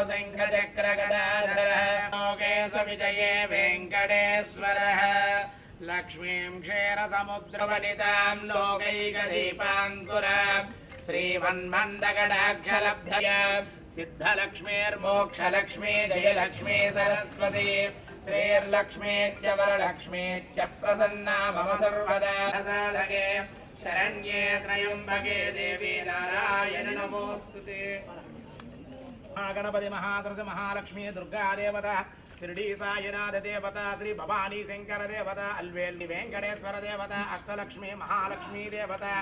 शङ्खचक्रगदाधरः लोकेश विजये वेङ्कटेश्वरः लक्ष्मीं क्षीरसमुद्रवनितां लोकैकदीपाङ्कुराम् श्रीमन्मन्दकटाक्षलब्धय सिद्धलक्ष्मीर्मोक्षलक्ष्मी जयलक्ष्मी सरस्वती श्रीर्लक्ष्मीश्च वरलक्ष्मीश्च प्रसन्ना मम सर्वदा साधके शरण्ये त्र्यम्बके देवी नारायण नमोस्तुते। गणपति महासरस्वती महालक्ष्मी दुर्गा देवता शिरडी साईनाथ देवता श्री भवानी शंकर देवता अल्वेल्ली वेंकटेश्वर देवता अष्टलक्ष्मी महालक्ष्मी देवता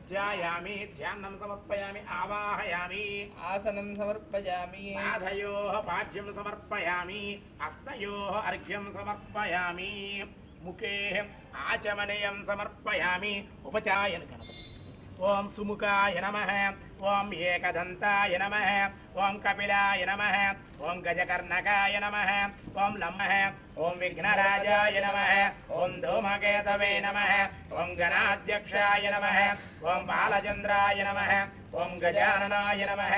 ध्यायामि ध्यानं समर्पयामि आवाहयामि आसनं समर्पयामि पादयोः पाद्यं समर्पयामि हस्तयोः अर्घ्यं समर्पयामि मुखे आचमनीयं समर्पयामि उपचायन गणपति ओम सुमुखाय नमः ओम एकदंताय नमः ओम कपिलाय नमः ओम गजकर्णकाय नमः ओम नमः ओम विघ्नराजाय नमः ओम धूमकेतवे नमः ओम गणाध्यक्षाय नमः ओम बालचंद्राय नमः ओम गजाननाय नमः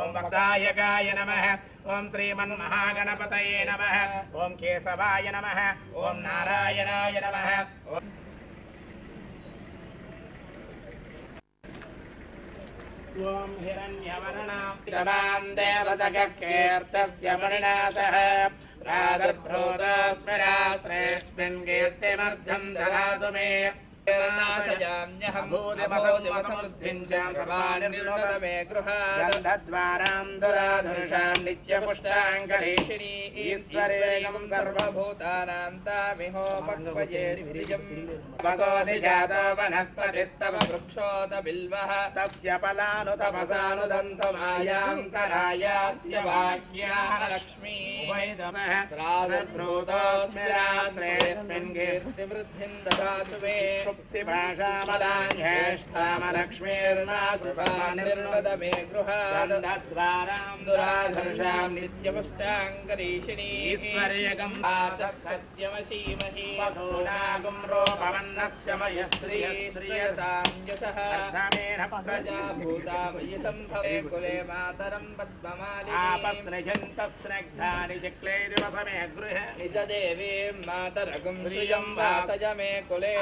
ओम भक्तायकाय नमः ओम श्रीमन्महागणपतये नमः ओम केशवाय नमः ओम नारायणाय नमः ओम हिरण्यवर्णां देवसखकीर्तस्य परिणाशः प्रादुर्भूतस्मिन् कीर्तिमर्धं ददातु मे गन्धद्वारां दुराधुषां नित्यपुष्टाङ्करीषिणी ईश्वरेयं सर्वभूतानां तामिहोपक्वये श्रियं वसोऽधिजातो वनस्पतिस्तव वृक्षोत बिल्वः तस्य फलानुतपसानुदन्तमायान्तरायास्य वाक्या लक्ष्मी प्रादुर्भूतोऽस्मिन् कीर्तिवृद्धिं ददातु मे निर्वद मे गृहाद्वारां दुराधर्षां नित्यपुष्टाङ्करीषिणी सत्यमशीमहि वधूनागुं रोपवन्नस्य मयश्रियतां यशः प्रजा भूता मयि सम्भवे कुले मातरं पद्ममालिनी आपस्नृजन्तस्नग्धानि चक्ले दिवसमे गृहे निज देवीं मातरगुं श्रियं वासज मे कुले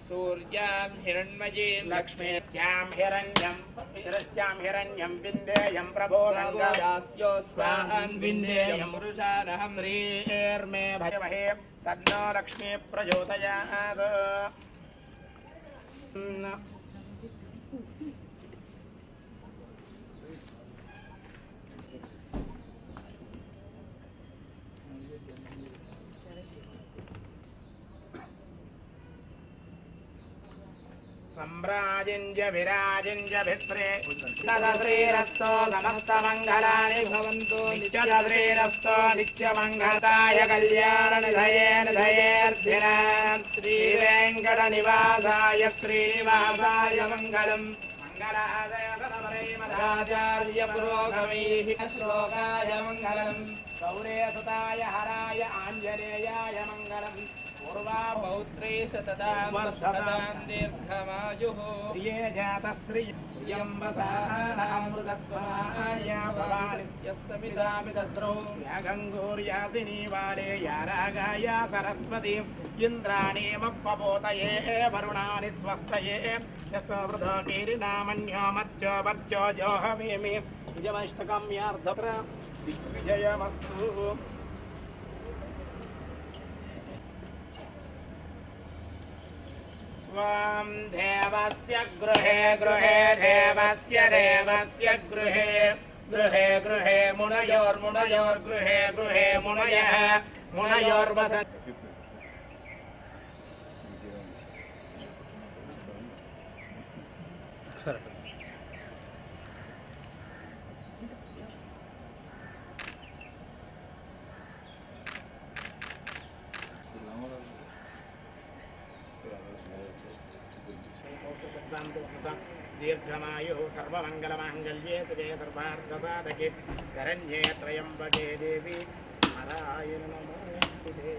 सूर्यां हिरण्मयीं लक्ष्मीस्यां हिरण्यं विन्देयं प्रभो दास्यो स्वाहान् विन्देयं पुरुषानहं ह्रीर्मे भजमहे तन्नो लक्ष्मी प्रचोदयात् सम्राजिञ्ज विराजिञ्ज भित्रे तदश्रीरस्तो समस्तमङ्गलानि भवन्तु नित्यश्रीरस्तो नित्यमङ्गलाय कल्याणनिधये निधयेऽर्थिनां श्रीवेङ्कटनिवासाय श्रीनिवासाय मङ्गलम् मङ्गलाचार्य पुरोगमैः श्लोकाय मङ्गलम् गौरेसुताय हराय आञ्जनेयाय मङ्गलम् पूर्वा पौत्रे सततां वर्धतां दीर्घमायुः प्रिये जातश्रियं वसानामृतत्वमाय भवानित्यस्समितामितद्रौ या गङ्गूर्यासिनी वाले या रागाया सरस्वती इन्द्राणीमप्पपोतये वरुणानि स्वस्तये यस्वृधो कीरिनामन्यो मत्यो वर्चो जोहवेमि विजयमष्टकाम्यार्धप्र दिग्विजयमस्तु वां देवस्य गृहे गृहे देवस्य देवस्य गृहे गृहे गृहे मुनयोर्मुनयोर्गृहे गृहे मुनयः मुनयोर्वसन् दीर्घमायुः सर्वमङ्गलमाङ्गल्ये शिवे सर्वार्थसाधके शरण्ये त्र्यम्बके देवी नारायण नमोस्तुते।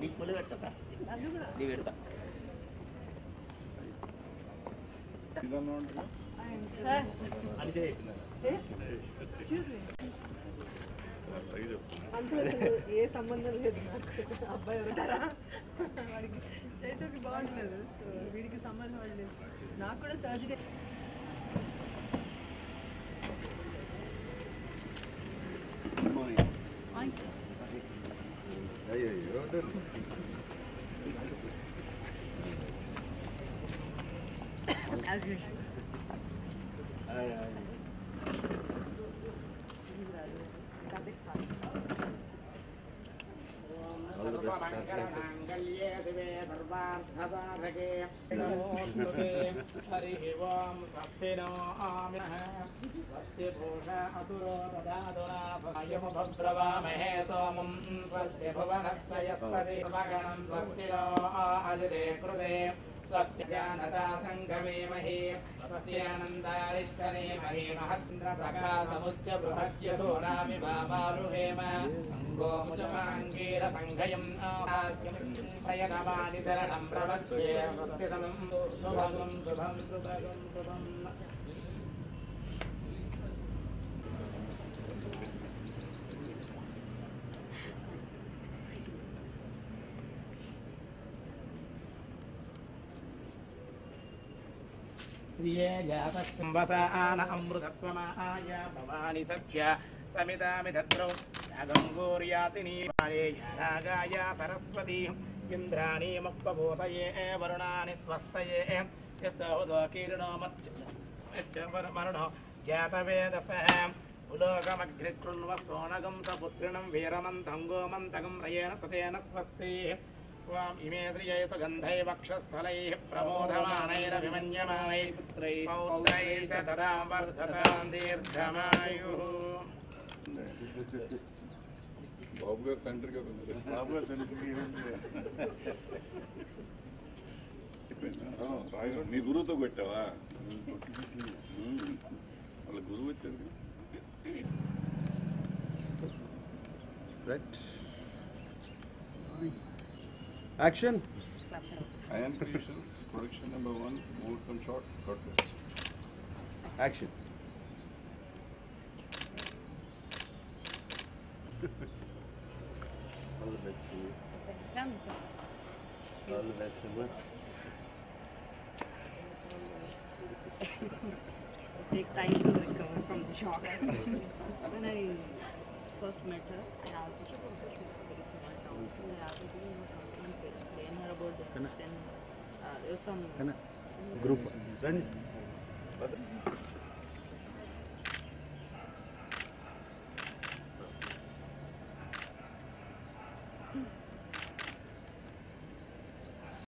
టిప్పులు పెట్టతా ఇది పెడతా అంటే ఏ సంబంధం లేదు నాకు అబ్బాయి ఉంటారా వాడికి చైతన్యకి బాగుండలేదు వీడికి సంబంధం లేదు నాకు కూడా సర్జరీ as usual. सर्वमङ्गलमाङ्गल्ये शिवे सर्वार्थसाधके हरिः ओं स्वस्ति नो आमिनः स्वस्ति पूषा असुरो ददातुनाभद्रवामहे सोमं स्वस्ति भुवनस्य यस्पति भगणं स्वस्ति नो अजिते कृते स्वस्ति जानता सङ्गमेमहि स्वस्यानन्दारिष्टनेमहि महन्द्रसखा समुच्च बृहद्यसो नामि वामारुहेम गोमुचमाङ्गीरसङ्घयम् प्रयतमानि शरणं प्रवक्ष्ये सत्यतमं शुभं शुभं शुभं शुभम् श्रिये जातसंवसान अमृतत्वमाय भवानि सत्य समितामिधद्रौ यागङ्गोर्यासिनी वाले रागाय सरस्वती इन्द्राणी मुक्तभूतये वरुणानि स्वस्तये यस्तोदकीर्णो मरुणो जातवेदसः उलोकमग्रिकृण्व सोनगं सपुत्रिणं वीरमन्तं गोमन्तकं रयेण सतेन स्वस्ति स्वाम् इमे श्रियै सुगन्धै वक्षस्थलैः प्रमोदमानैरभिमन्यमानैः पौत्रैः स तदा वर्धतां दीर्घमायुः బాబు గారు తండ్రిగా నీ గురువుతో కొట్టావా వాళ్ళ గురువు వచ్చాడు Action. Ion Creations, production number 1, moved from short, shortlist. Action. All the best to you. All the best to you. Take time to recover from the shock. When I first met her, I asked her about the show, very small town. I asked her to explain her about this. Then there was some Group. Friend.